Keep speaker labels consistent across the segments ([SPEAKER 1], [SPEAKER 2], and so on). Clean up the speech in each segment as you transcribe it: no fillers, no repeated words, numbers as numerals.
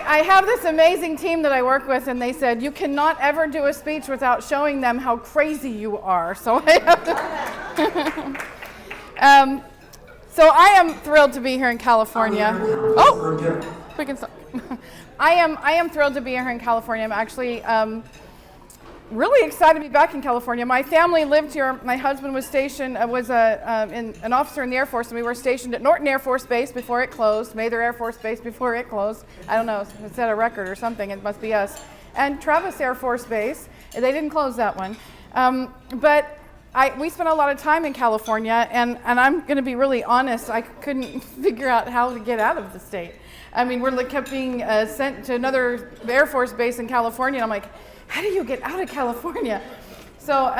[SPEAKER 1] I have this amazing team that I work with, and they said, you cannot ever do a speech without showing them how crazy you are. So I have to. So I am thrilled to be here in California. Oh, we can stop. I am thrilled to be here in California. I'm actually really excited to be back in California. My family lived here. My husband was stationed, was an officer in the Air Force, and we were stationed at Norton Air Force Base before it closed, Mather Air Force Base before it closed. I don't know, it set a record or something, it must be us. And Travis Air Force Base, they didn't close that one. But we spent a lot of time in California, and I'm going to be really honest, I couldn't figure out how to get out of the state. I mean, we kept being sent to another Air Force base in California, and I'm like, how do you get out of California? So,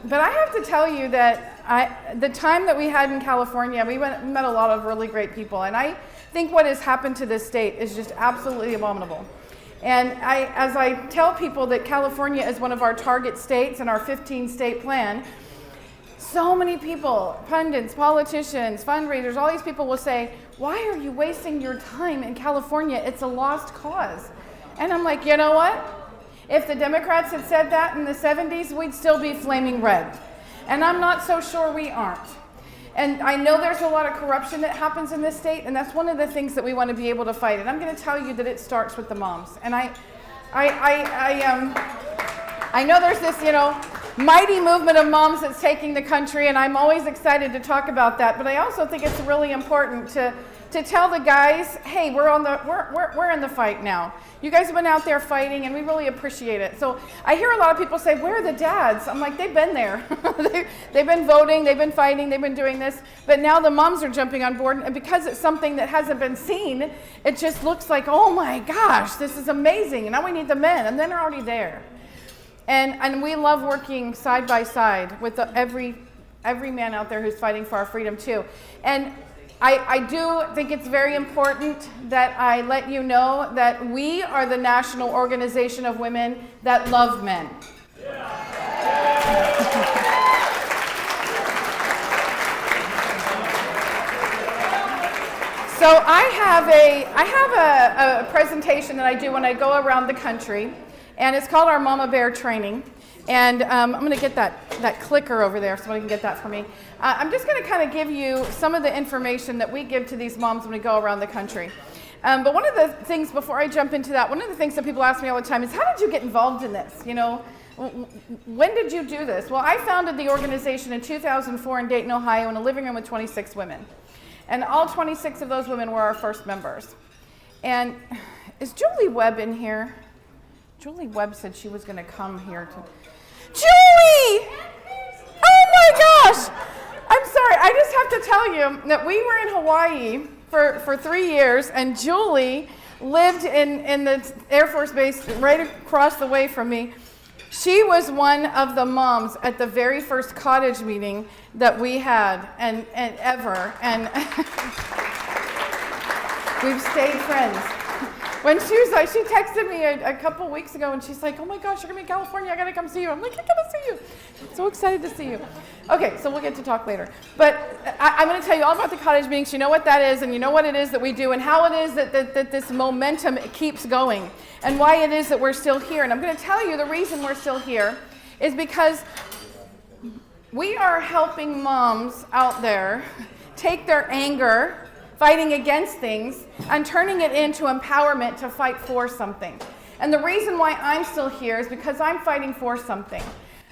[SPEAKER 1] but I have to tell you that the time that we had in California, we met a lot of really great people, and I think what has happened to this state is just absolutely abominable. And as I tell people that California is one of our target states in our 15-state plan, so many people, pundits, politicians, fundraisers, all these people will say, why are you wasting your time in California? It's a lost cause. And I'm like, you know what? If the Democrats had said that in the 70s, we'd still be flaming red. And I'm not so sure we aren't. And I know there's a lot of corruption that happens in this state, and that's one of the things that we want to be able to fight. And I'm going to tell you that it starts with the moms. And I know there's this, mighty movement of moms that's taking the country, and I'm always excited to talk about that. But I also think it's really important to tell the guys, hey, we're in the fight now. You guys have been out there fighting, and we really appreciate it. So I hear a lot of people say, where are the dads? I'm like, they've been there. They've been voting, they've been fighting, they've been doing this. But now the moms are jumping on board, and because it's something that hasn't been seen, it just looks like, oh my gosh, this is amazing. And now we need the men, and then they're already there. And we love working side by side with every man out there who's fighting for our freedom too. And I do think it's very important that I let you know that we are the national organization of women that love men. So I have a presentation that I do when I go around the country, and it's called our Mama Bear Training. And I'm going to get that clicker over there so somebody can get that for me. I'm just going to kind of give you some of the information that we give to these moms when we go around the country. But one of the things, before I jump into that, one of the things that people ask me all the time is, how did you get involved in this? When did you do this? Well, I founded the organization in 2004 in Dayton, Ohio, in a living room with 26 women. And all 26 of those women were our first members. And is Julie Webb in here? Julie Webb said she was going to come here to... Julie! Oh my gosh! I'm sorry, I just have to tell you that we were in Hawaii for 3 years, and Julie lived in the Air Force Base right across the way from me. She was one of the moms at the very first cottage meeting that we had, and ever, and we've stayed friends. When she was like, she texted me a couple weeks ago, and she's like, oh my gosh, you're gonna be in California, I gotta come see you. I'm like, I gotta see you. I'm so excited to see you. Okay, so we'll get to talk later. But I'm gonna tell you all about the cottage meetings. You know what that is, and you know what it is that we do, and how it is that this momentum keeps going, and why it is that we're still here. And I'm gonna tell you the reason we're still here is because we are helping moms out there take their anger, fighting against things, and turning it into empowerment to fight for something. And the reason why I'm still here is because I'm fighting for something.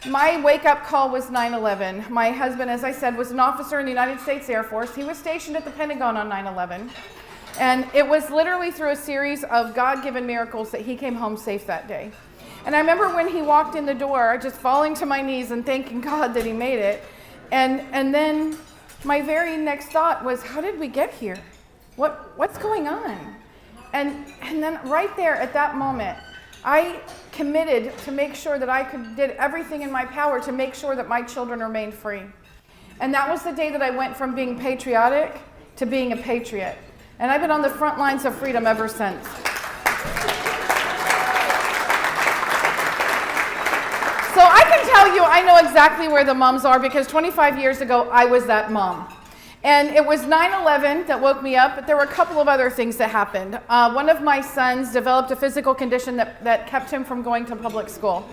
[SPEAKER 1] My wake-up call was 9/11. My husband, as I said, was an officer in the United States Air Force. He was stationed at the Pentagon on 9/11. And it was literally through a series of God-given miracles that he came home safe that day. And I remember when he walked in the door, just falling to my knees and thanking God that he made it. And then my very next thought was, how did we get here? What's going on? And then right there at that moment, I committed to make sure that I did everything in my power to make sure that my children remained free. And that was the day that I went from being patriotic to being a patriot. And I've been on the front lines of freedom ever since. So I can tell you, I know exactly where the moms are, because 25 years ago, I was that mom. And it was 9/11 that woke me up, but there were a couple of other things that happened. One of my sons developed a physical condition that kept him from going to public school.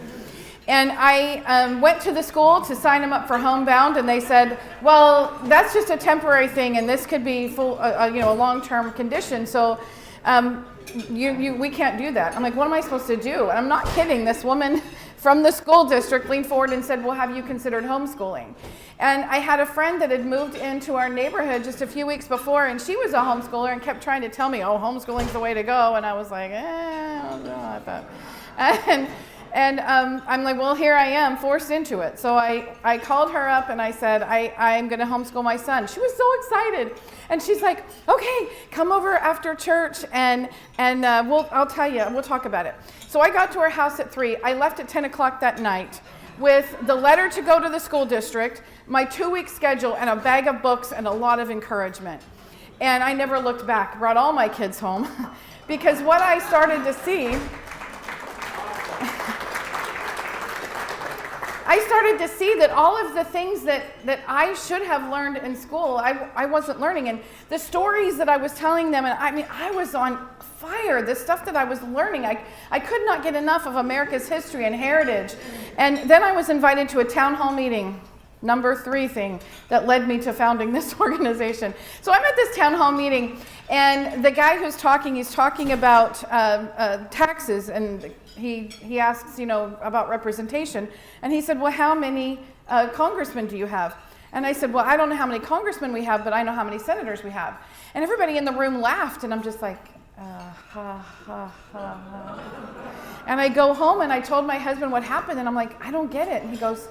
[SPEAKER 1] And I went to the school to sign him up for homebound, and they said, well, that's just a temporary thing, and this could be a long-term condition, so we can't do that. I'm like, what am I supposed to do? And I'm not kidding. This woman from the school district leaned forward and said, well, have you considered homeschooling? And I had a friend that had moved into our neighborhood just a few weeks before, and she was a homeschooler and kept trying to tell me, oh, homeschooling's the way to go. And I was like, I don't know about that. And I'm like, well, here I am, forced into it. So I called her up and I said, I'm going to homeschool my son. She was so excited. And she's like, okay, come over after church and I'll tell you, we'll talk about it. So I got to her house at 3. I left at 10 o'clock that night with the letter to go to the school district, my 2-week schedule, and a bag of books and a lot of encouragement. And I never looked back, brought all my kids home, because what I started to see, that all of the things that I should have learned in school, I wasn't learning. And the stories that I was telling them, and I was on fire. The stuff that I was learning, I could not get enough of America's history and heritage. And then I was invited to a town hall meeting, number 3 thing that led me to founding this organization. So I'm at this town hall meeting, and the guy who's talking, he's talking about taxes, and he asks, about representation. And he said, well, how many congressmen do you have? And I said, well, I don't know how many congressmen we have, but I know how many senators we have. And everybody in the room laughed, and I'm just like, ha, ha, ha. And I go home, and I told my husband what happened, and I'm like, I don't get it. And he goes,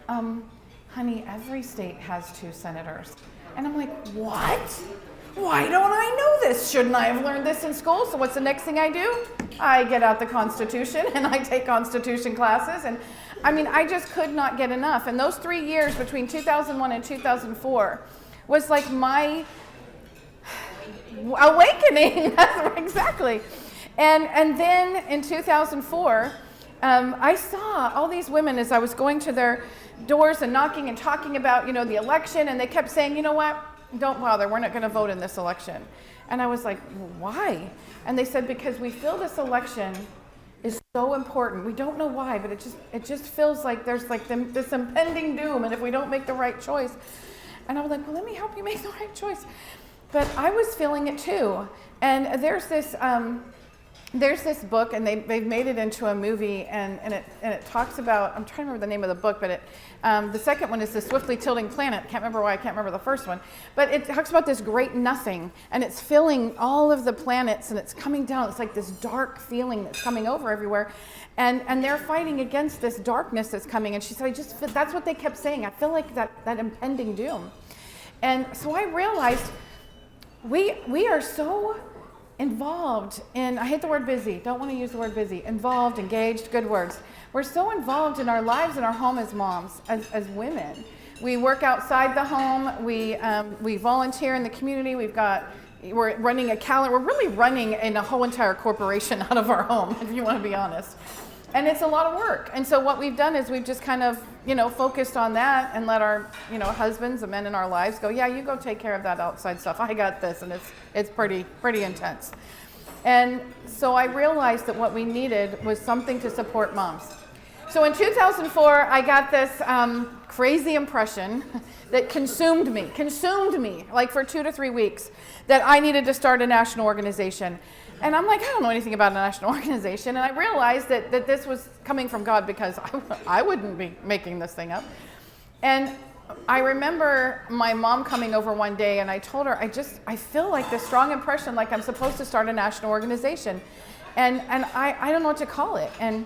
[SPEAKER 1] honey, every state has 2 senators. And I'm like, what? Why don't I know this? Shouldn't I have learned this in school? So what's the next thing I do? I get out the Constitution and I take Constitution classes. And I just could not get enough. And those 3 years between 2001 and 2004 was like my awakening. Exactly. And then in 2004, I saw all these women as I was going to their doors and knocking and talking about, the election, and they kept saying, you know what? Don't bother, we're not going to vote in this election. And I was like, why? And they said, because we feel this election is so important. We don't know why, but it just feels like there's like this impending doom, and if we don't make the right choice. And I was like, well, let me help you make the right choice. But I was feeling it too. And there's this book, and they've made it into a movie, and it talks about, I'm trying to remember the name of the book, but the second one is The Swiftly Tilting Planet. Can't remember why I can't remember the first one. But it talks about this great nothing, and it's filling all of the planets, and it's coming down. It's like this dark feeling that's coming over everywhere. And they're fighting against this darkness that's coming. And she said, that's what they kept saying. I feel like that impending doom. And so I realized we are so involved in, I hate the word busy, don't want to use the word busy, involved, engaged, good words. We're so involved in our lives and our home as moms, as women. We work outside the home, we volunteer in the community, we're running a calendar, we're really running a whole entire corporation out of our home, if you want to be honest. And it's a lot of work. And so what we've done is we've just kind of, focused on that and let our, husbands, the men in our lives go, yeah, you go take care of that outside stuff. I got this. And it's pretty intense. And so I realized that what we needed was something to support moms. So in 2004, I got this crazy impression that consumed me like for 2 to 3 weeks, that I needed to start a national organization. And I'm like, I don't know anything about a national organization. And I realized that this was coming from God, because I wouldn't be making this thing up. And I remember my mom coming over one day, and I told her, I feel like this strong impression like I'm supposed to start a national organization. And I don't know what to call it. And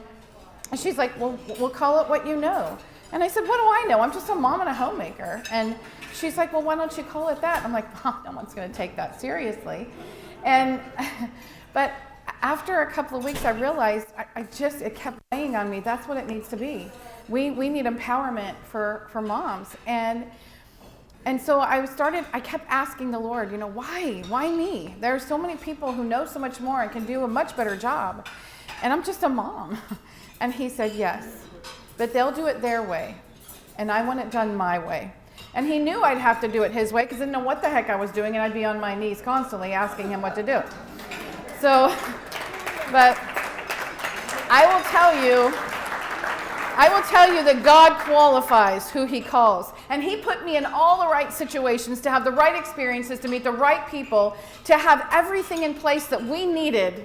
[SPEAKER 1] she's like, well, we'll call it what you know. And I said, what do I know? I'm just a mom and a homemaker. And she's like, well, why don't you call it that? I'm like, no one's going to take that seriously. But after a couple of weeks, I realized it kept weighing on me. That's what it needs to be. We need empowerment for moms. And so I kept asking the Lord, why me? There are so many people who know so much more and can do a much better job. And I'm just a mom. And he said, yes, but they'll do it their way. And I want it done my way. And he knew I'd have to do it his way because I didn't know what the heck I was doing, and I'd be on my knees constantly asking him what to do. So, but I will tell you that God qualifies who he calls. And he put me in all the right situations to have the right experiences, to meet the right people, to have everything in place that we needed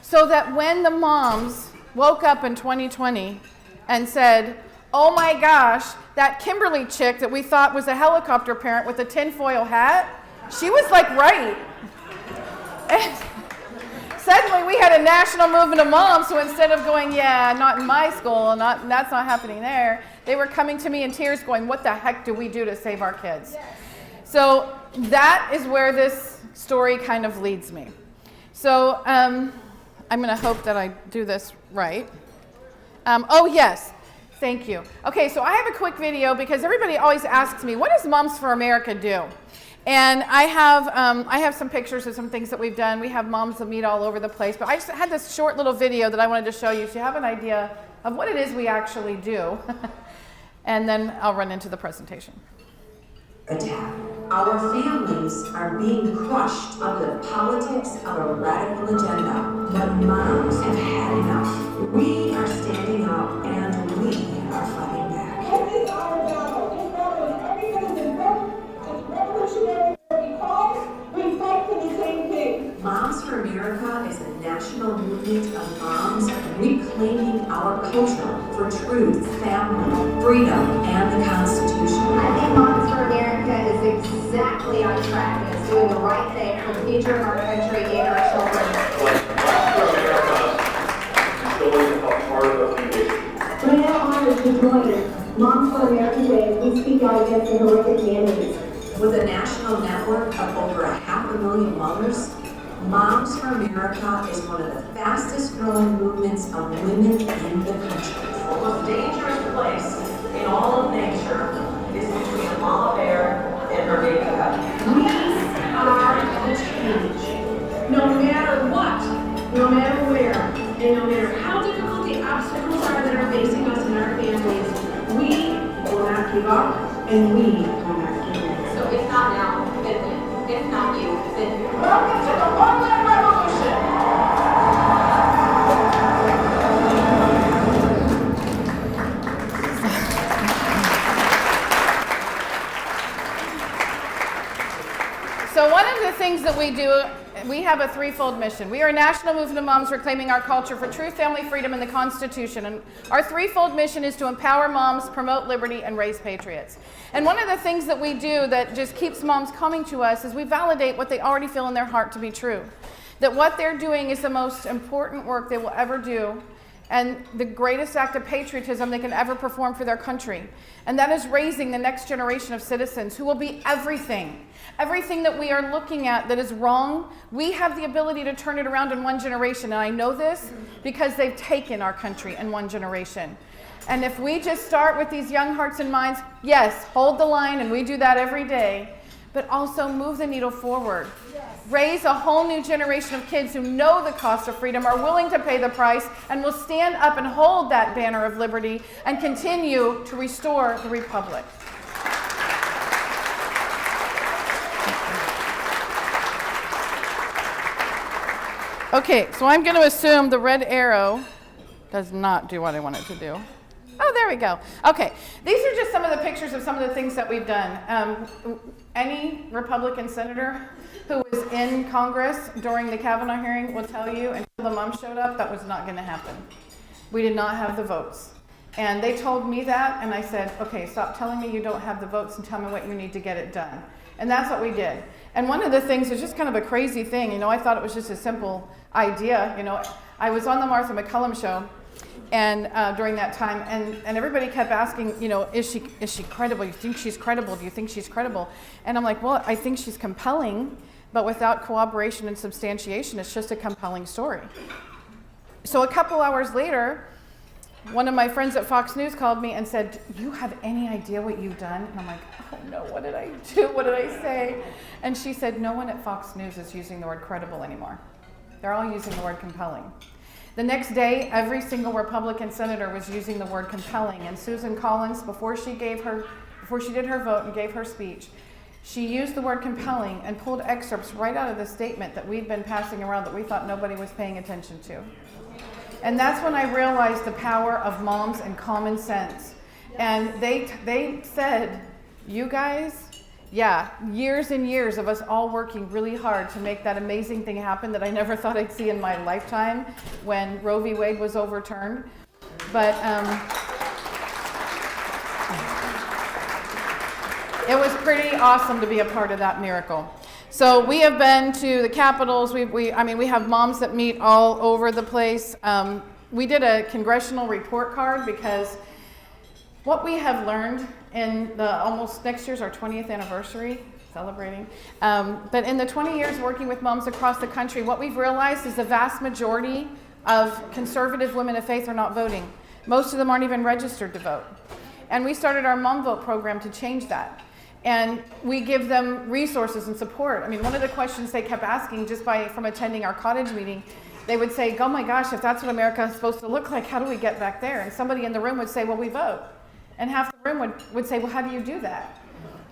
[SPEAKER 1] so that when the moms woke up in 2020 and said, oh my gosh, that Kimberly chick that we thought was a helicopter parent with a tinfoil hat, she was like right. And suddenly we had a national movement of moms who instead of going, yeah, not in my school, that's not happening there, they were coming to me in tears going, what the heck do we do to save our kids? Yes. So that is where this story kind of leads me. So I'm going to hope that I do this right. Oh, yes. Thank you. Okay, so I have a quick video because everybody always asks me, what does Moms for America do? And I have some pictures of some things that we've done. We have moms that meet all over the place, but I just had this short little video that I wanted to show you so you have an idea of what it is we actually do. And then I'll run into the presentation.
[SPEAKER 2] Attack. Our families are being crushed under the politics of a radical agenda, but moms have had enough. We are standing up and we are fighting back.
[SPEAKER 3] This is our battle. This battle is everybody's important. It's revolutionary because we fight for the same thing.
[SPEAKER 2] Moms for America is a national movement of moms reclaiming our culture for truth, family, freedom, and the Constitution.
[SPEAKER 4] I think Moms for America is exactly on track and is doing the right thing for the future of our country and our children.
[SPEAKER 5] Moms for America is showing a part of the nation.
[SPEAKER 3] We're now honored to join Moms for America Day as we speak out against the horrific man-made.
[SPEAKER 2] With a national network of over 500,000 mothers, Moms for America is one of the fastest growing movements of women in the country.
[SPEAKER 6] The most dangerous place in all of nature is between a mama bear and her baby cub.
[SPEAKER 3] We are the change. No matter what, no matter where, and no matter how difficult the obstacles are that are facing us and our families, we will not give up and we will not give in.
[SPEAKER 4] So if not now, then when? If not you, then who?
[SPEAKER 3] Welcome to the Homeland Revolution!
[SPEAKER 1] So one of the things that we do, we have a threefold mission. We are a national movement of moms reclaiming our culture for truth, family, freedom, and the Constitution. And our threefold mission is to empower moms, promote liberty, and raise patriots. And one of the things that we do that just keeps moms coming to us is we validate what they already feel in their heart to be true. That what they're doing is the most important work they will ever do and the greatest act of patriotism they can ever perform for their country. And that is raising the next generation of citizens who will be everything. Everything that we are looking at that is wrong, we have the ability to turn it around in one generation. And I know this because they've taken our country in one generation. And if we just start with these young hearts and minds, yes, hold the line, and we do that every day, but also move the needle forward. Yes. Raise a whole new generation of kids who know the cost of freedom, are willing to pay the price, and will stand up and hold that banner of liberty and continue to restore the republic. Okay, so I'm going to assume the red arrow does not do what I want it to do. Oh, there we go. Okay, these are just some of the pictures of some of the things that we've done. Any Republican senator who was in Congress during the Kavanaugh hearing will tell you until the mom showed up, that was not going to happen. We did not have the votes. And they told me that, and I said, okay, stop telling me you don't have the votes and tell me what you need to get it done. And that's what we did. And one of the things is just kind of a crazy thing. You know, I thought it was just a simple idea. You know, I was on the Martha McCullum show, and during that time, and everybody kept asking, you know, is she credible? You think she's credible? Do you think she's credible? And I'm like, well, I think she's compelling, but without corroboration and substantiation, it's just a compelling story. So a couple hours later, one of my friends at Fox News called me and said, do you have any idea what you've done? And I'm like, oh no, what did I do? What did I say? And she said, no one at Fox News is using the word credible anymore. They're all using the word compelling. The next day, every single Republican senator was using the word compelling. And Susan Collins, before she did her vote and gave her speech, she used the word compelling and pulled excerpts right out of the statement that we'd been passing around that we thought nobody was paying attention to. And that's when I realized the power of moms and common sense. And they said, you guys, yeah, years and years of us all working really hard to make that amazing thing happen that I never thought I'd see in my lifetime when Roe v. Wade was overturned. But it was pretty awesome to be a part of that miracle. So we have been to the capitals. We have moms that meet all over the place. We did a congressional report card because what we have learned in the almost next year's our 20th anniversary, celebrating. But in the 20 years working with moms across the country, what we've realized is the vast majority of conservative women of faith are not voting. Most of them aren't even registered to vote. And we started our Mom Vote program to change that. And we give them resources and support. I mean, one of the questions they kept asking just from attending our cottage meeting, they would say, oh my gosh, if that's what America is supposed to look like, how do we get back there? And somebody in the room would say, well, we vote. And half the room would say, well, how do you do that?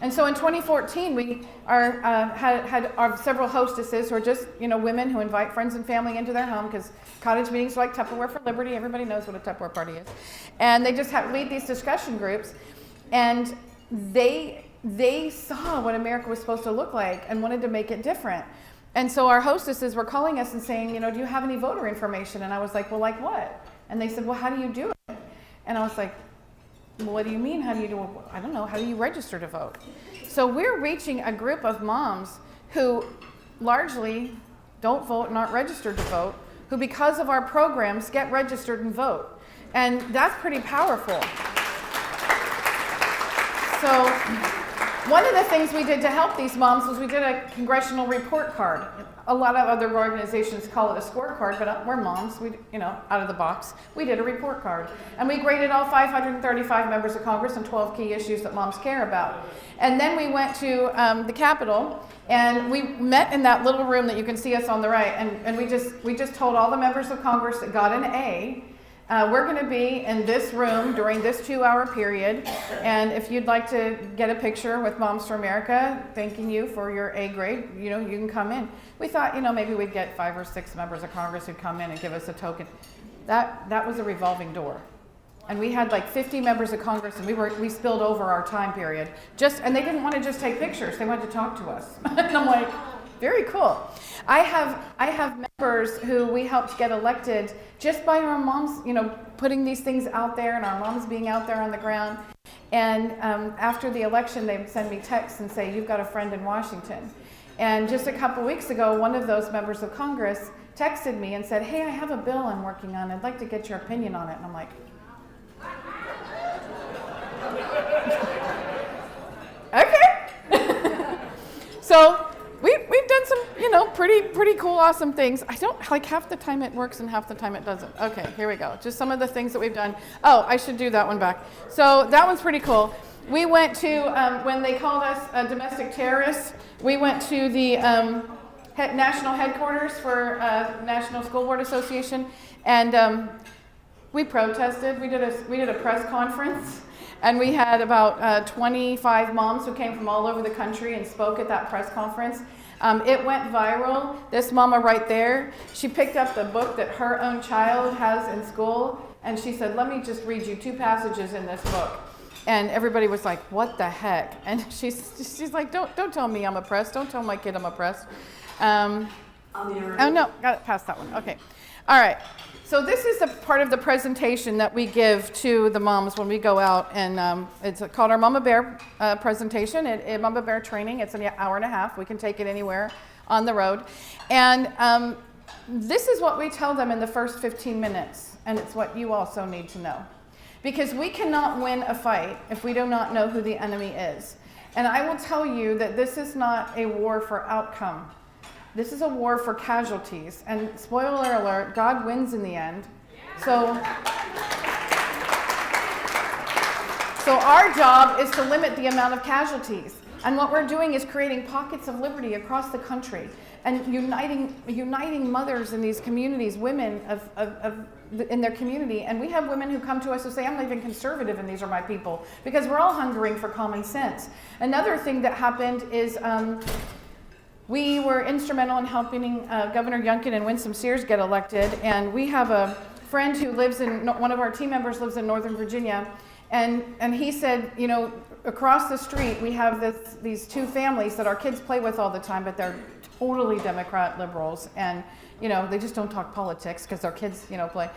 [SPEAKER 1] And so in 2014, we had our several hostesses who are just women who invite friends and family into their home because cottage meetings are like Tupperware for Liberty. Everybody knows what a Tupperware party is. And they just lead these discussion groups. And they saw what America was supposed to look like and wanted to make it different. And so our hostesses were calling us and saying, do you have any voter information? And I was like, well, like what? And they said, well, how do you do it? And I was like, well, what do you mean? How do you do it? I don't know. How do you register to vote? So we're reaching a group of moms who largely don't vote and aren't registered to vote, who because of our programs get registered and vote. And that's pretty powerful. So one of the things we did to help these moms was we did a congressional report card. A lot of other organizations call it a scorecard, but we're moms, out of the box. We did a report card. And we graded all 535 members of Congress on 12 key issues that moms care about. And then we went to the Capitol, and we met in that little room that you can see us on the right, and we just told all the members of Congress that got an A, we're going to be in this room during this 2-hour period, and if you'd like to get a picture with Moms for America thanking you for your A grade, you can come in. We thought, maybe we'd get 5 or 6 members of Congress who'd come in and give us a token. That was a revolving door. And we had like 50 members of Congress, and we spilled over our time period. And they didn't want to just take pictures, they wanted to talk to us. And I'm like, very cool. I have members who we helped get elected just by our moms, putting these things out there and our moms being out there on the ground. And after the election, they'd send me texts and say, you've got a friend in Washington. And just a couple weeks ago, one of those members of Congress texted me and said, hey, I have a bill I'm working on. I'd like to get your opinion on it. And I'm like, okay. So we've done some, pretty cool, awesome things. I don't, like half the time it works and half the time it doesn't. Okay, here we go. Just some of the things that we've done. Oh, I should do that one back. So that one's pretty cool. We went to, when they called us domestic terrorists, we went to the national headquarters for National School Board Association, and we protested. We did a press conference. And we had about 25 moms who came from all over the country and spoke at that press conference. It went viral. This mama right there, she picked up the book that her own child has in school, and she said, let me just read you 2 passages in this book. And everybody was like, what the heck? And she's like, don't tell me I'm oppressed. Don't tell my kid I'm oppressed. Oh no, got it past that one. Okay. All right. So this is a part of the presentation that we give to the moms when we go out, and it's called our Mama Bear presentation, Mama Bear training. It's an hour and a half. We can take it anywhere on the road. And this is what we tell them in the first 15 minutes, and it's what you also need to know. Because we cannot win a fight if we do not know who the enemy is. And I will tell you that this is not a war for outcome. This is a war for casualties, and spoiler alert, God wins in the end. So our job is to limit the amount of casualties. And what we're doing is creating pockets of liberty across the country and uniting mothers in these communities, women in their community. And we have women who come to us who say, I'm not even conservative and these are my people, because we're all hungering for common sense. Another thing that happened is we were instrumental in helping Governor Youngkin and Winsome Sears get elected. And we have a friend who lives in, one of our team members lives in Northern Virginia. And he said, you know, across the street we have these two families that our kids play with all the time, but they're totally Democrat liberals, and you know, they just don't talk politics because their kids, you know, play.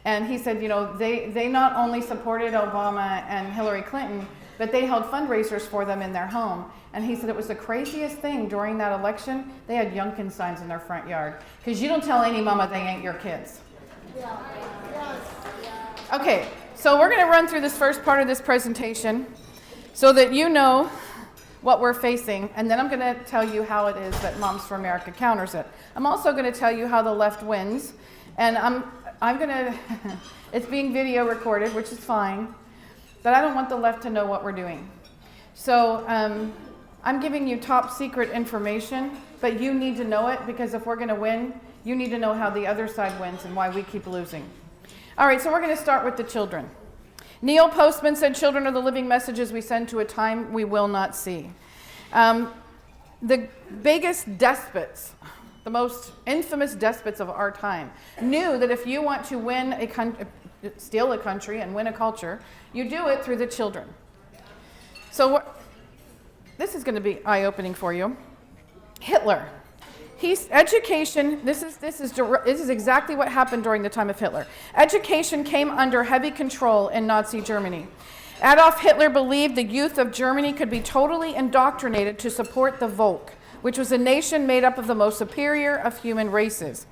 [SPEAKER 1] And he said, you know, they not only supported Obama and Hillary Clinton, but they held fundraisers for them in their home. And he said it was the craziest thing during that election. They had Youngkin signs in their front yard, because you don't tell any mama they ain't your kids. Okay, so we're going to run through this first part of this presentation so that you know what we're facing, and then I'm going to tell you how it is that Moms for America counters it. I'm also going to tell you how the left wins, and I'm going to, it's being video recorded, which is fine, but I don't want the left to know what we're doing. So I'm giving you top secret information, but you need to know it, because if we're going to win, you need to know how the other side wins and why we keep losing. All right, so we're going to start with the children. Neil Postman said, children are the living messages we send to a time we will not see. The biggest despots, the most infamous despots of our time, knew that if you want to win a country, steal a country and win a culture, you do it through the children. So this is going to be eye-opening for you. Hitler. Education, this is exactly what happened during the time of Hitler. Education came under heavy control in Nazi Germany. Adolf Hitler believed the youth of Germany could be totally indoctrinated to support the Volk, which was a nation made up of the most superior of human races.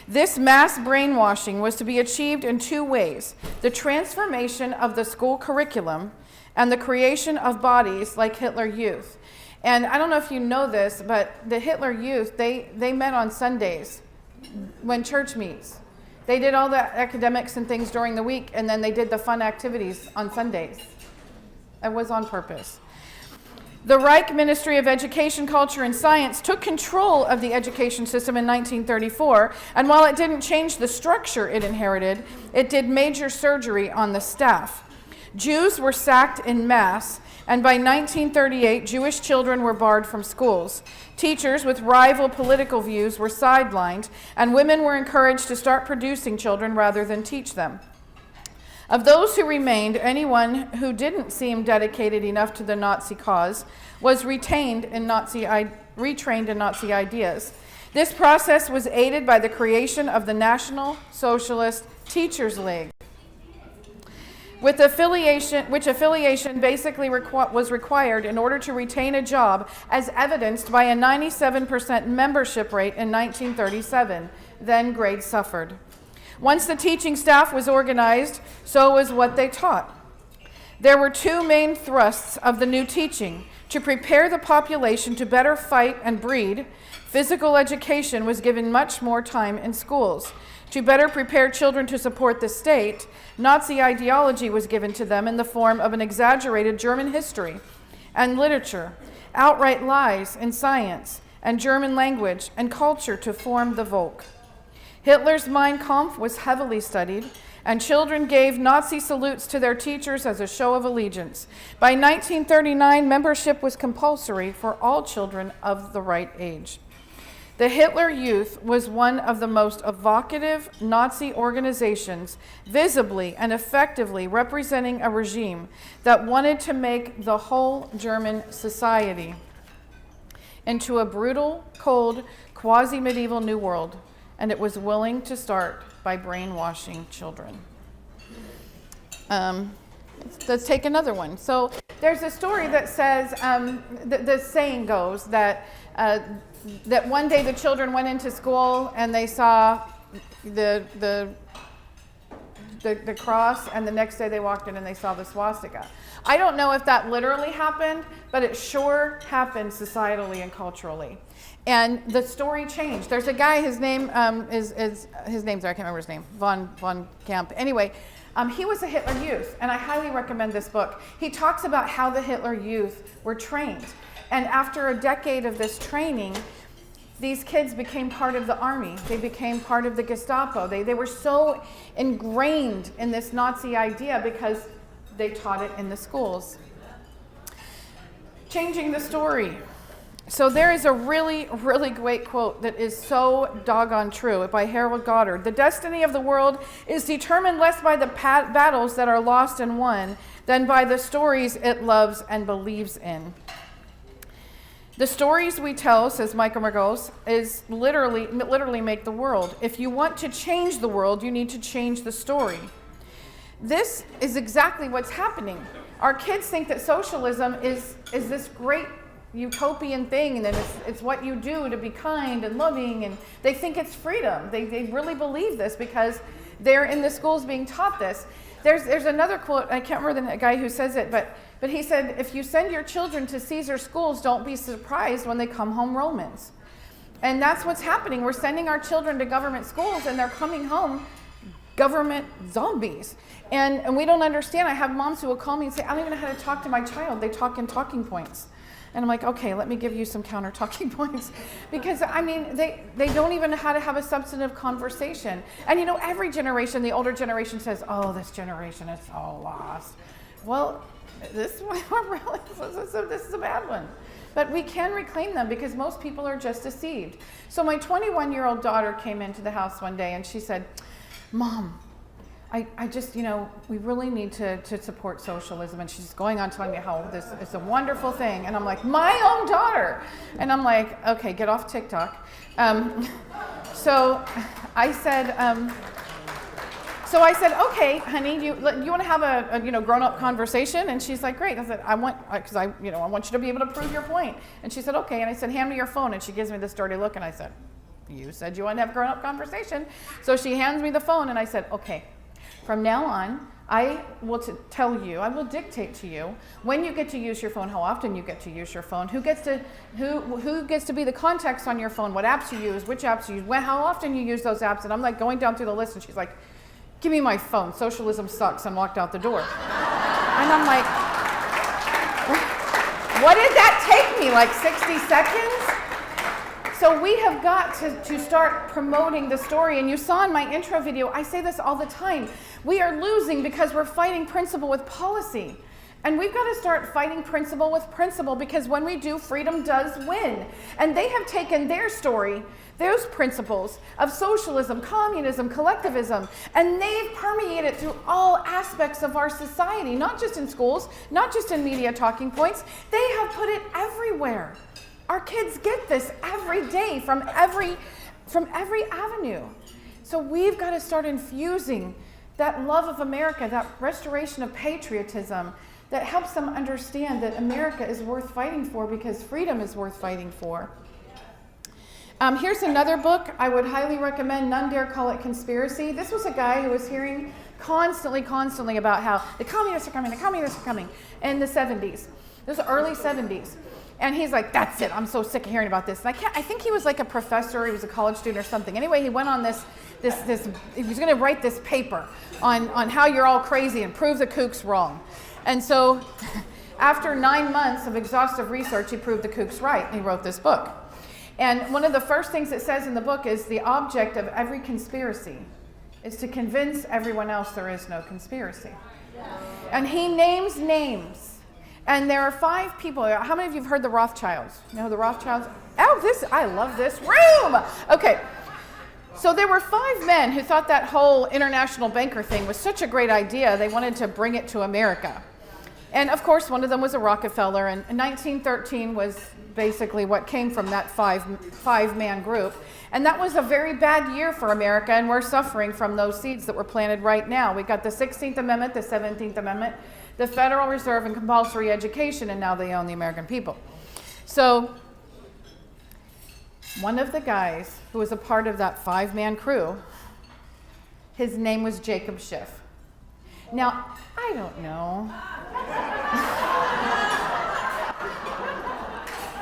[SPEAKER 1] This mass brainwashing was to be achieved in two ways: the transformation of the school curriculum and the creation of bodies like Hitler Youth. And I don't know if you know this, but the Hitler Youth, they met on Sundays when church meets. They did all the academics and things during the week, and then they did the fun activities on Sundays. It was on purpose. The Reich Ministry of Education, Culture, and Science took control of the education system in 1934, and while it didn't change the structure it inherited, it did major surgery on the staff. Jews were sacked en masse, and by 1938, Jewish children were barred from schools. Teachers with rival political views were sidelined, and women were encouraged to start producing children rather than teach them. Of those who remained, anyone who didn't seem dedicated enough to the Nazi cause was retrained in Nazi ideas. This process was aided by the creation of the National Socialist Teachers League, which affiliation basically was required in order to retain a job, as evidenced by a 97% membership rate in 1937. Then grades suffered. Once the teaching staff was organized, so was what they taught. There were two main thrusts of the new teaching: to prepare the population to better fight and breed. Physical education was given much more time in schools. To better prepare children to support the state, Nazi ideology was given to them in the form of an exaggerated German history and literature, outright lies in science, and German language and culture to form the Volk. Hitler's Mein Kampf was heavily studied, and children gave Nazi salutes to their teachers as a show of allegiance. By 1939, membership was compulsory for all children of the right age. The Hitler Youth was one of the most evocative Nazi organizations, visibly and effectively representing a regime that wanted to make the whole German society into a brutal, cold, quasi-medieval new world, and it was willing to start by brainwashing children. Let's take another one. So there's a story that says, the saying goes that one day the children went into school and they saw the cross, and the next day they walked in and they saw the swastika. I don't know if that literally happened, but it sure happened societally and culturally. And the story changed. There's a guy, his name's there, I can't remember his name, von Camp. Anyway, he was a Hitler Youth, and I highly recommend this book. He talks about how the Hitler Youth were trained. And after a decade of this training, these kids became part of the army. They became part of the Gestapo. They were so ingrained in this Nazi idea because they taught it in the schools. Changing the story. So there is a really, really great quote that is so doggone true by Harold Goddard. The destiny of the world is determined less by the battles that are lost and won than by the stories it loves and believes in. The stories we tell, says Michael Margos, is literally make the world. If you want to change the world, you need to change the story. This is exactly what's happening. Our kids think that socialism is this great utopian thing, and that it's what you do to be kind and loving, and they think it's freedom. They really believe this because they're in the schools being taught this. There's another quote, I can't remember the guy who says it, but he said, if you send your children to Caesar schools, don't be surprised when they come home Romans. And that's what's happening. We're sending our children to government schools, and they're coming home government zombies. And we don't understand. I have moms who will call me and say, I don't even know how to talk to my child. They talk in talking points. And I'm like, okay, let me give you some counter talking points. Because, I mean, they don't even know how to have a substantive conversation. And, you know, every generation, the older generation says, oh, this generation is so lost. Well, this is a bad one. But we can reclaim them because most people are just deceived. So my 21-year-old daughter came into the house one day and she said, Mom, I just, you know, we really need to support socialism. And she's going on telling me how this is a wonderful thing. And I'm like, my own daughter. And I'm like, okay, get off TikTok. So I said, okay, honey, you want to have a grown-up conversation? And she's like, great. I said, I want you to be able to prove your point. And she said, okay. And I said, hand me your phone. And she gives me this dirty look. And I said, you said you want to have a grown-up conversation. So she hands me the phone. And I said, okay. From now on, I will I will dictate to you when you get to use your phone, how often you get to use your phone, who gets to be the contacts on your phone, what apps you use, which apps you use, how often you use those apps. And I'm like going down through the list, and she's like, give me my phone, socialism sucks, and walked out the door. And I'm like, what did that take me, like 60 seconds? So we have got to start promoting the story. And you saw in my intro video, I say this all the time. We are losing because we're fighting principle with policy. And we've got to start fighting principle with principle, because when we do, freedom does win. And they have taken their story, those principles of socialism, communism, collectivism, and they've permeated through all aspects of our society, not just in schools, not just in media talking points. They have put it everywhere. Our kids get this every day from every avenue. So we've got to start infusing that love of America, that restoration of patriotism that helps them understand that America is worth fighting for because freedom is worth fighting for. Here's another book I would highly recommend. None Dare Call It Conspiracy. This was a guy who was hearing constantly about how the communists are coming in the 70s. This was early 70s. And he's like, that's it, I'm so sick of hearing about this. And I think he was like a professor, he was a college student or something. Anyway, he went on this he was gonna write this paper on how you're all crazy and prove the kooks wrong. And so after 9 months of exhaustive research, he proved the kooks right, and he wrote this book. And one of the first things it says in the book is the object of every conspiracy is to convince everyone else there is no conspiracy. And he names names. And there are 5 people. How many of you have heard the Rothschilds? You know who the Rothschilds? Oh, I love this room. Okay. So there were 5 men who thought that whole international banker thing was such a great idea, they wanted to bring it to America. And of course, one of them was a Rockefeller, and 1913 was basically what came from that five-man group. And that was a very bad year for America, and we're suffering from those seeds that were planted right now. We got the 16th Amendment, the 17th Amendment, the Federal Reserve, and compulsory education, and now they own the American people. So one of the guys who was a part of that 5-man crew, his name was Jacob Schiff. Now, I don't know.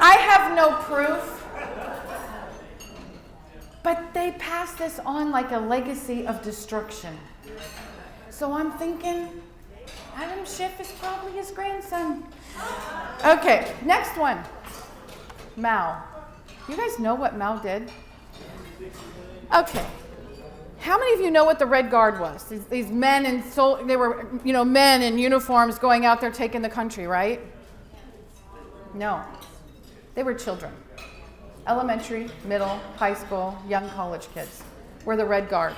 [SPEAKER 1] I have no proof, but they pass this on like a legacy of destruction. So I'm thinking, Adam Schiff is probably his grandson. Okay, next one. Mao. You guys know what Mao did? Okay. How many of you know what the Red Guard was? These men they were, men in uniforms going out there taking the country, right? No. They were children. Elementary, middle, high school, young college kids were the Red Guard.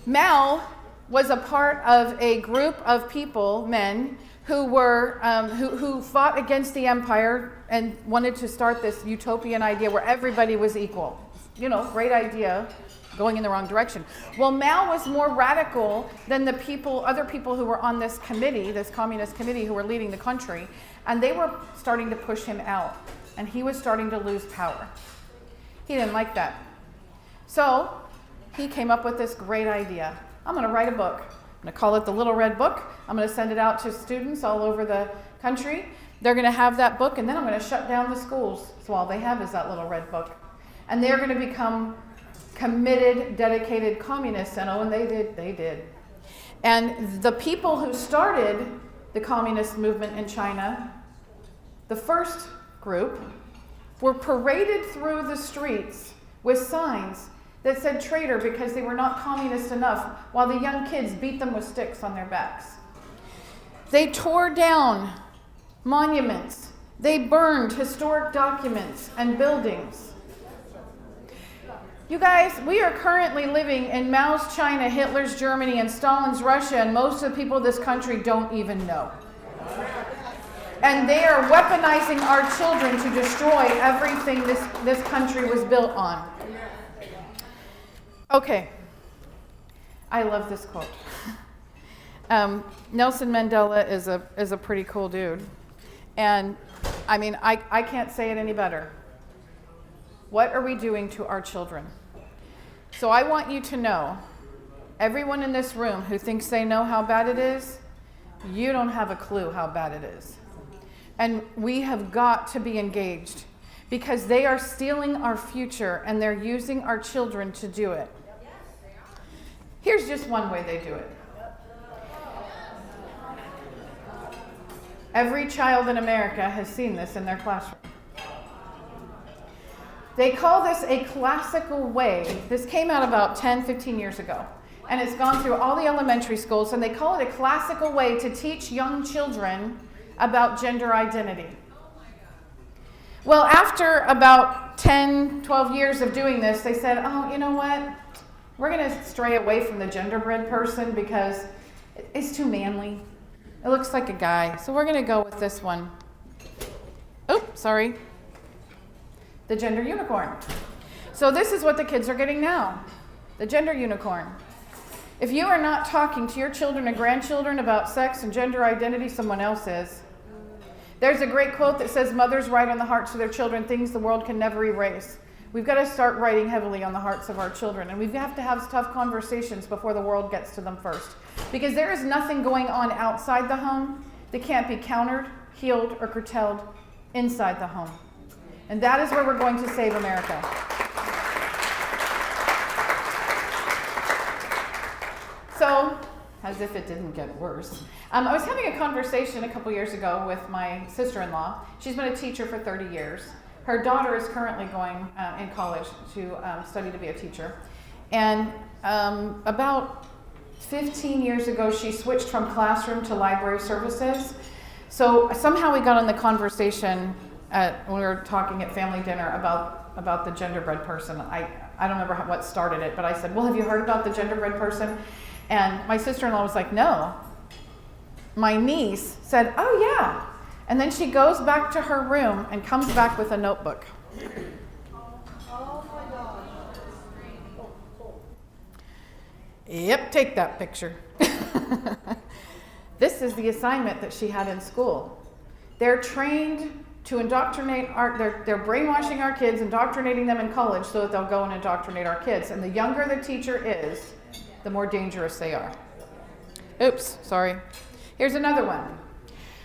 [SPEAKER 1] Mao was a part of a group of people, men, who were who fought against the empire and wanted to start this utopian idea where everybody was equal. Great idea, going in the wrong direction. Well, Mao was more radical than the other people who were on this committee, this communist committee who were leading the country, and they were starting to push him out, and he was starting to lose power. He didn't like that. So he came up with this great idea. I'm going to write a book. I'm going to call it the Little Red Book. I'm going to send it out to students all over the country. They're going to have that book, and then I'm going to shut down the schools. So all they have is that Little Red Book. And they're going to become committed, dedicated communists. And they did. And the people who started the communist movement in China, the first group, were paraded through the streets with signs that said traitor because they were not communist enough, while the young kids beat them with sticks on their backs. They tore down monuments. They burned historic documents and buildings. You guys, we are currently living in Mao's China, Hitler's Germany, and Stalin's Russia, and most of the people of this country don't even know. And they are weaponizing our children to destroy everything this country was built on. Okay, I love this quote. Nelson Mandela is a pretty cool dude. And I can't say it any better. What are we doing to our children? So I want you to know, everyone in this room who thinks they know how bad it is, you don't have a clue how bad it is. And we have got to be engaged because they are stealing our future and they're using our children to do it. Here's just one way they do it. Every child in America has seen this in their classroom. They call this a classical way. This came out about 10, 15 years ago. And it's gone through all the elementary schools, and they call it a classical way to teach young children about gender identity. Well, after about 10, 12 years of doing this, they said, oh, you know what? We're going to stray away from the genderbread person because it's too manly. It looks like a guy. So we're going to go with this one. Oh, sorry. The gender unicorn. So this is what the kids are getting now. The gender unicorn. If you are not talking to your children and grandchildren about sex and gender identity, someone else is. There's a great quote that says, mothers write on the hearts of their children things the world can never erase. We've got to start writing heavily on the hearts of our children, and we have to have tough conversations before the world gets to them first. Because there is nothing going on outside the home that can't be countered, healed, or curtailed inside the home. And that is where we're going to save America. So, as if it didn't get worse, I was having a conversation a couple years ago with my sister-in-law. She's been a teacher for 30 years. Her daughter is currently going in college to study to be a teacher. And about 15 years ago, she switched from classroom to library services. So somehow we got on the conversation when we were talking at family dinner about the genderbread person. I don't remember what started it, but I said, well, have you heard about the genderbread person? And my sister-in-law was like, no. My niece said, oh, yeah. And then she goes back to her room and comes back with a notebook. Yep, take that picture. This is the assignment that she had in school. They're trained to indoctrinate they're brainwashing our kids, indoctrinating them in college so that they'll go and indoctrinate our kids. And the younger the teacher is, the more dangerous they are. Oops, sorry. Here's another one.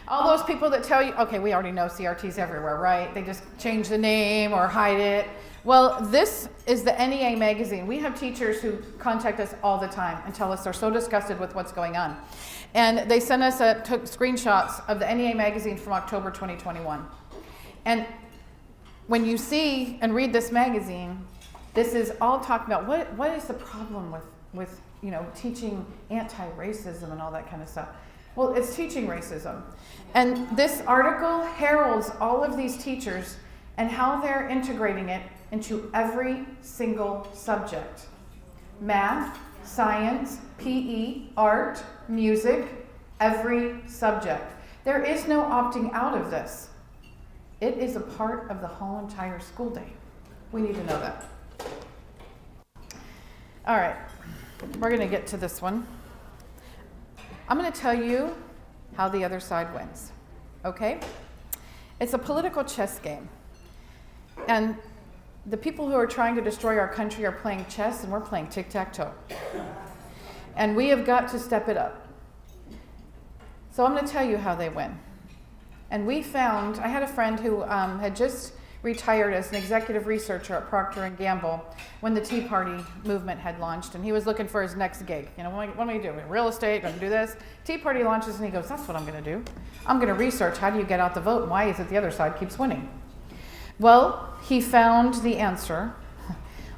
[SPEAKER 1] All those people that tell you, okay, we already know CRT's everywhere, right? They just change the name or hide it. Well, this is the NEA magazine. We have teachers who contact us all the time and tell us they're so disgusted with what's going on. And they sent us took screenshots of the NEA magazine from October 2021. And when you see and read this magazine, this is all talking about what is the problem with teaching anti-racism and all that kind of stuff. Well, it's teaching racism. And this article heralds all of these teachers and how they're integrating it into every single subject. Math, science, PE, art, music, every subject. There is no opting out of this. It is a part of the whole entire school day. We need to know that. All right, we're going to get to this one. I'm going to tell you how the other side wins, okay? It's a political chess game. And the people who are trying to destroy our country are playing chess, and we're playing tic-tac-toe. And we have got to step it up. So I'm going to tell you how they win. And I had a friend who had just retired as an executive researcher at Procter & Gamble when the Tea Party movement had launched, and he was looking for his next gig. What am I going to do? Real estate? I'm going to do this? Tea Party launches, and he goes, that's what I'm going to do. I'm going to research how do you get out the vote, and why is it the other side keeps winning? Well, he found the answer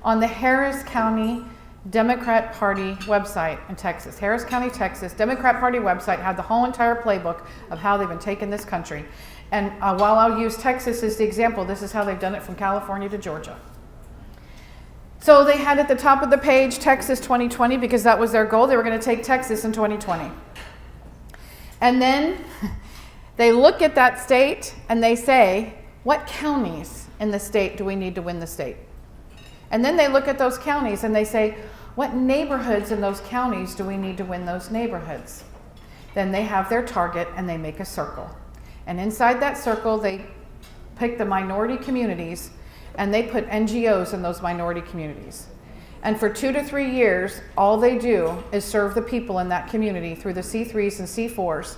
[SPEAKER 1] on the Harris County Democrat Party website in Texas. Harris County, Texas, Democrat Party website had the whole entire playbook of how they've been taking this country. And while I'll use Texas as the example, this is how they've done it from California to Georgia. So they had at the top of the page Texas 2020 because that was their goal. They were going to take Texas in 2020. And then they look at that state and they say, what counties in the state do we need to win the state? And then they look at those counties and they say, what neighborhoods in those counties do we need to win those neighborhoods? Then they have their target and they make a circle. And inside that circle, they pick the minority communities and they put NGOs in those minority communities. And for 2 to 3 years, all they do is serve the people in that community through the C3s and C4s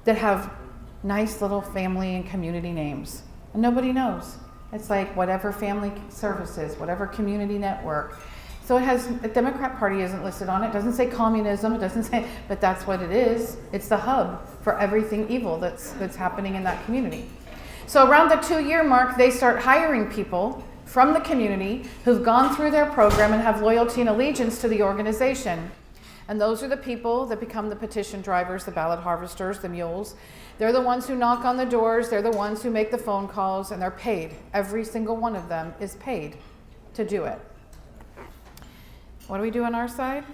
[SPEAKER 1] that have nice little family and community names. And nobody knows. It's like whatever family services, whatever community network. So it has, the Democrat Party isn't listed on it. It doesn't say communism, it doesn't say, but that's what it is. It's the hub for everything evil that's happening in that community. So around the 2-year mark, they start hiring people from the community who've gone through their program and have loyalty and allegiance to the organization. And those are the people that become the petition drivers, the ballot harvesters, the mules. They're the ones who knock on the doors, they're the ones who make the phone calls, and they're paid. Every single one of them is paid to do it. What do we do on our side?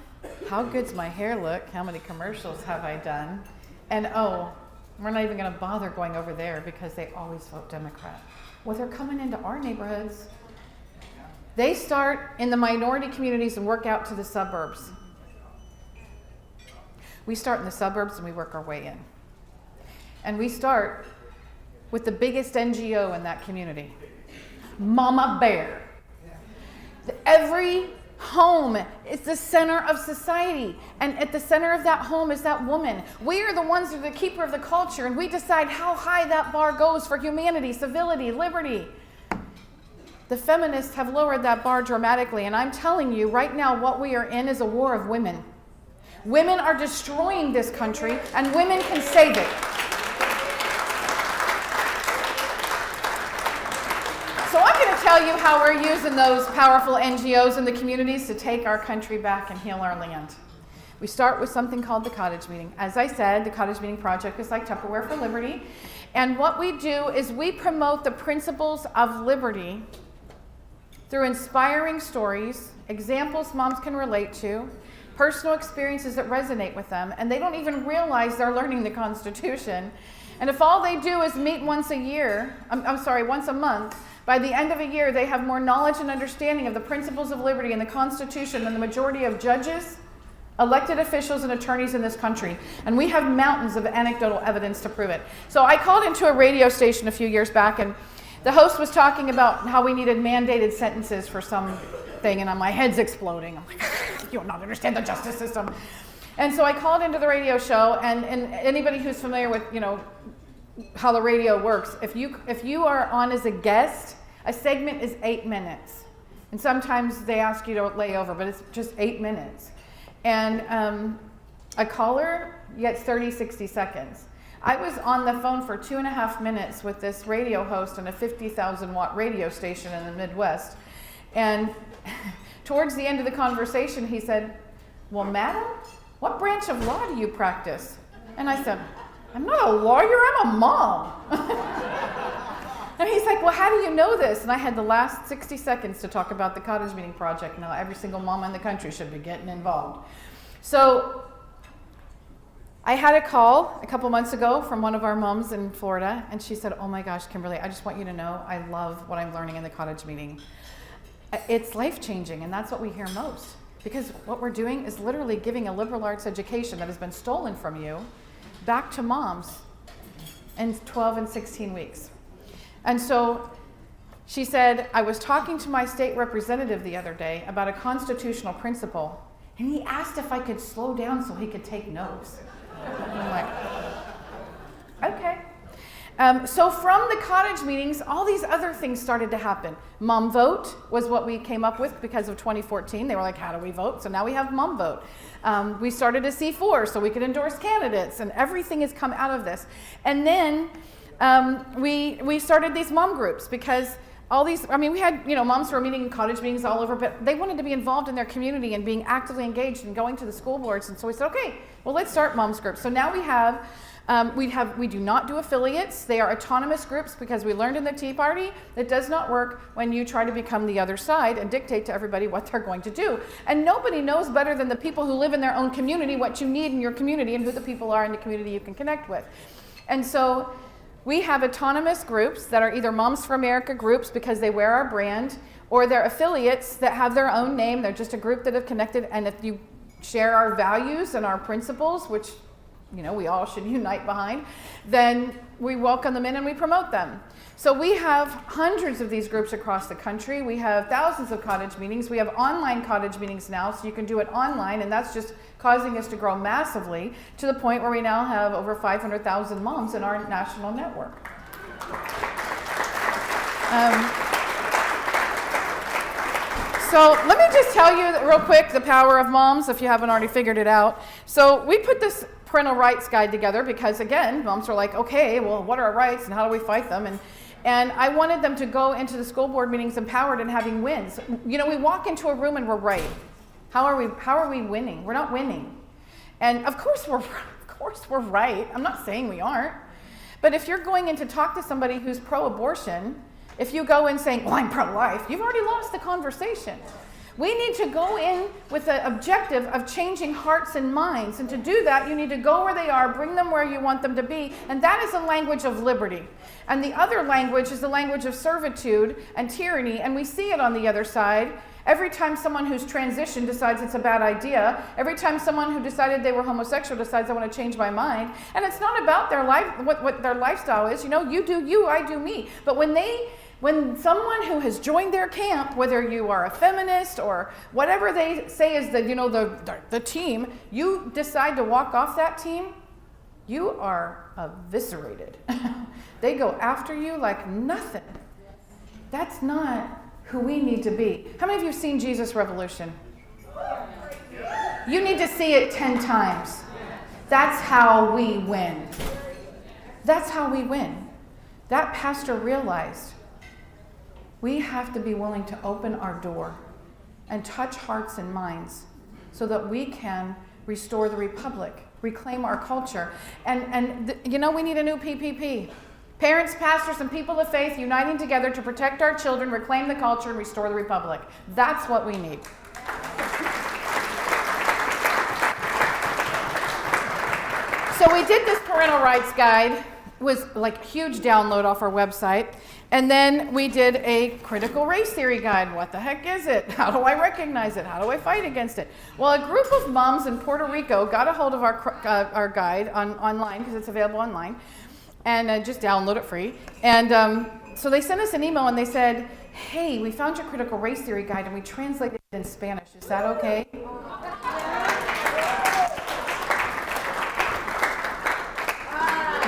[SPEAKER 1] How good's my hair look? How many commercials have I done? And we're not even going to bother going over there because they always vote Democrat. Well, they're coming into our neighborhoods. They start in the minority communities and work out to the suburbs. We start in the suburbs and we work our way in. And we start with the biggest NGO in that community, Mama Bear. Every home is the center of society, and at the center of that home is that woman. We are the ones who are the keeper of the culture, and we decide how high that bar goes for humanity, civility, liberty. The feminists have lowered that bar dramatically, and I'm telling you right now what we are in is a war of women. Women are destroying this country, and women can save it. So I'm going to tell you how we're using those powerful NGOs in the communities to take our country back and heal our land. We start with something called the Cottage Meeting. As I said, the Cottage Meeting Project is like Tupperware for Liberty. And what we do is we promote the principles of liberty through inspiring stories, examples moms can relate to, personal experiences that resonate with them, and they don't even realize they're learning the Constitution. And if all they do is meet once a month, by the end of a year, they have more knowledge and understanding of the principles of liberty and the Constitution than the majority of judges, elected officials, and attorneys in this country. And we have mountains of anecdotal evidence to prove it. So I called into a radio station a few years back, and the host was talking about how we needed mandated sentences for something, and my head's exploding. I'm like, you do not understand the justice system. And so I called into the radio show, and anybody who's familiar with, how the radio works, if you are on as a guest, a segment is 8 minutes. And sometimes they ask you to lay over, but it's just 8 minutes. And a caller gets 30, 60 seconds. I was on the phone for 2.5 minutes with this radio host on a 50,000 watt radio station in the Midwest. And towards the end of the conversation, he said, well, madam, what branch of law do you practice? And I said, I'm not a lawyer, I'm a mom. And he's like, well, how do you know this? And I had the last 60 seconds to talk about the cottage meeting project. Now every single mom in the country should be getting involved. So I had a call a couple months ago from one of our moms in Florida, and she said, oh my gosh, Kimberly, I just want you to know I love what I'm learning in the cottage meeting. It's life-changing, and that's what we hear most. Because what we're doing is literally giving a liberal arts education that has been stolen from you back to moms in 12 and 16 weeks. And so she said, I was talking to my state representative the other day about a constitutional principle, and he asked if I could slow down so he could take notes. And I'm like, okay. So from the cottage meetings, all these other things started to happen. Mom Vote was what we came up with because of 2014. They were like, how do we vote? So now we have Mom Vote. We started a C4 so we could endorse candidates, and everything has come out of this. And then we started these mom groups because all these, I mean, we had, moms who were meeting in cottage meetings all over, but they wanted to be involved in their community and being actively engaged and going to the school boards. And so we said, okay, well, let's start moms groups. So now we do not do affiliates. They are autonomous groups because we learned in the Tea Party that does not work when you try to become the other side and dictate to everybody what they're going to do. And nobody knows better than the people who live in their own community what you need in your community and who the people are in the community you can connect with. And so we have autonomous groups that are either Moms for America groups because they wear our brand, or they're affiliates that have their own name. They're just a group that have connected, and if you share our values and our principles, which we all should unite behind, then we welcome them in and we promote them. So we have hundreds of these groups across the country. We have thousands of cottage meetings. We have online cottage meetings now, so you can do it online, and that's just causing us to grow massively to the point where we now have over 500,000 moms in our national network. So let me just tell you real quick the power of moms, if you haven't already figured it out. So we put this parental rights guide together because, again, moms are like, okay, well, what are our rights and how do we fight them? And I wanted them to go into the school board meetings empowered and having wins. We walk into a room and we're right. How are we winning? We're not winning. And of course we're right. I'm not saying we aren't. But if you're going in to talk to somebody who's pro-abortion, if you go in saying, well, I'm pro-life, you've already lost the conversation. We need to go in with the objective of changing hearts and minds. And to do that, you need to go where they are, bring them where you want them to be. And that is a language of liberty. And the other language is the language of servitude and tyranny. And we see it on the other side. Every time someone who's transitioned decides it's a bad idea, every time someone who decided they were homosexual decides I want to change my mind, and it's not about their life, what their lifestyle is. You do you, I do me. But when someone who has joined their camp, whether you are a feminist or whatever they say is the team, you decide to walk off that team, you are eviscerated. They go after you like nothing. That's not who we need to be. How many of you have seen Jesus Revolution? You need to see it 10 times. That's how we win. That's how we win. That pastor realized we have to be willing to open our door and touch hearts and minds so that we can restore the republic, reclaim our culture. And we need a new PPP. Parents, pastors, and people of faith uniting together to protect our children, reclaim the culture, and restore the republic. That's what we need. So we did this parental rights guide. It was like a huge download off our website. And then we did a critical race theory guide. What the heck is it? How do I recognize it? How do I fight against it? Well, a group of moms in Puerto Rico got a hold of our guide online because it's available online. And just download it free. And so they sent us an email and they said, hey, we found your critical race theory guide and we translated it in Spanish. Is that okay?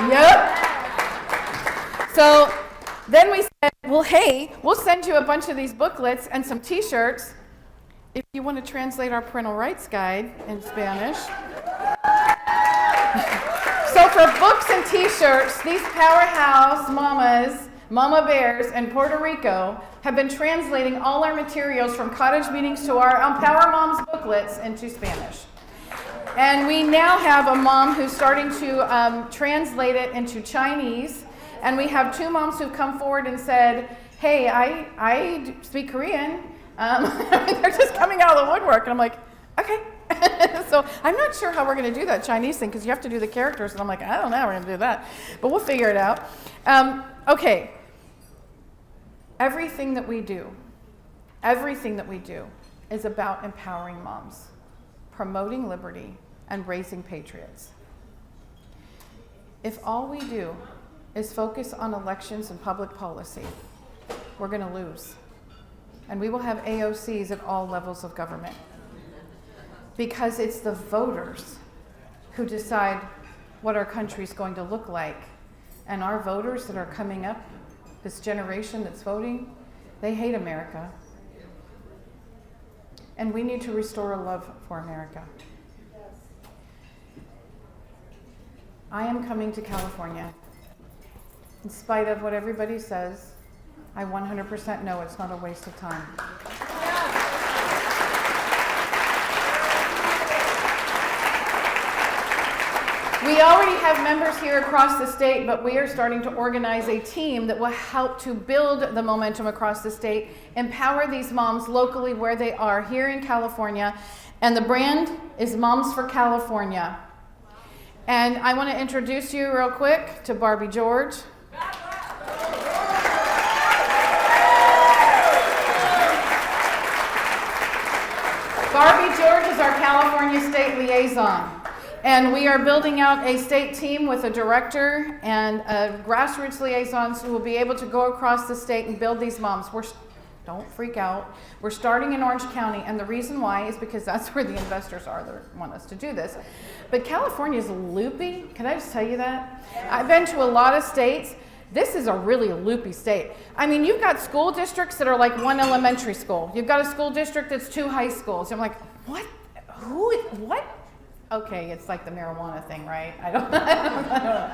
[SPEAKER 1] Yep. So then we said, well, hey, we'll send you a bunch of these booklets and some t-shirts if you want to translate our parental rights guide in Spanish. So for books and t-shirts, these powerhouse mamas, mama bears in Puerto Rico have been translating all our materials from cottage meetings to our Empower Moms booklets into Spanish. And we now have a mom who's starting to translate it into Chinese. And we have 2 moms who've come forward and said, hey, I speak Korean. They're just coming out of the woodwork. And I'm like, okay. So I'm not sure how we're going to do that Chinese thing because you have to do the characters. And I'm like, I don't know how we're going to do that. But we'll figure it out. Okay. Everything that we do is about empowering moms, promoting liberty, and raising patriots. If all we do is focus on elections and public policy, we're going to lose. And we will have AOCs at all levels of government. Because it's the voters who decide what our country is going to look like. And our voters that are coming up, this generation that's voting, they hate America. And we need to restore a love for America. I am coming to California. In spite of what everybody says, I 100% know it's not a waste of time. We already have members here across the state, but we are starting to organize a team that will help to build the momentum across the state, empower these moms locally where they are here in California. And the brand is Moms for California. And I want to introduce you real quick to Barbie George. Barbie George is our California State Liaison. And we are building out a state team with a director and grassroots liaisons who will be able to go across the state and build these moms. Don't freak out. We're starting in Orange County, and the reason why is because that's where the investors are that want us to do this. But California is loopy. Can I just tell you that? I've been to a lot of states. This is a really loopy state. I mean, you've got school districts that are like 1 elementary school. You've got a school district that's 2 high schools. I'm like, what? What? Okay, it's like the marijuana thing, right? I don't know.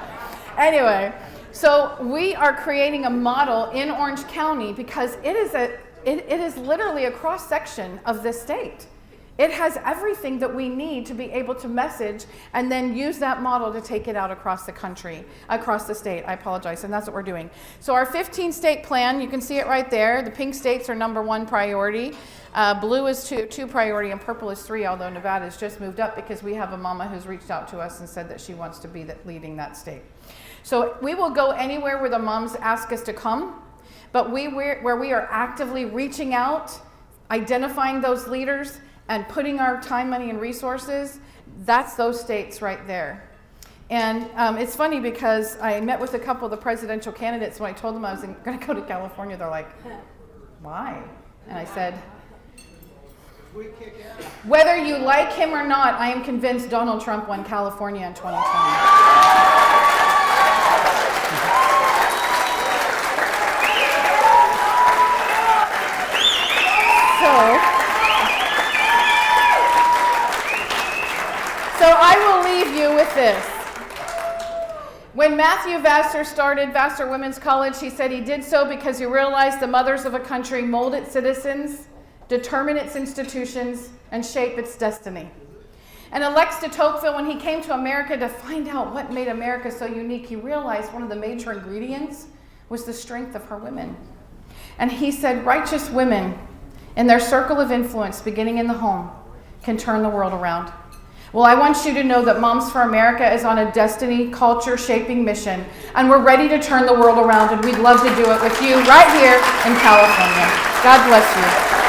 [SPEAKER 1] Anyway, so we are creating a model in Orange County because it is literally a cross section of this state. It has everything that we need to be able to message and then use that model to take it out across the country, across the state. I apologize, and that's what we're doing. So our 15-state plan, you can see it right there. The pink states are #1 priority. Blue is 2 priority, and purple is 3, although Nevada has just moved up because we have a mama who's reached out to us and said that she wants to be leading that state. So we will go anywhere where the moms ask us to come, but where we are actively reaching out, identifying those leaders, and putting our time, money, and resources, that's those states right there. And it's funny because I met with a couple of the presidential candidates when I told them I was going to go to California. They're like, why? And I said, whether you like him or not, I am convinced Donald Trump won California in 2020. So I will leave you with this. When Matthew Vassar started Vassar Women's College, he said he did so because he realized the mothers of a country mold its citizens, determine its institutions, and shape its destiny. And Alex de Tocqueville, when he came to America to find out what made America so unique, he realized one of the major ingredients was the strength of her women. And he said, righteous women in their circle of influence, beginning in the home, can turn the world around. Well, I want you to know that Moms for America is on a destiny, culture-shaping mission, and we're ready to turn the world around, and we'd love to do it with you right here in California. God bless you.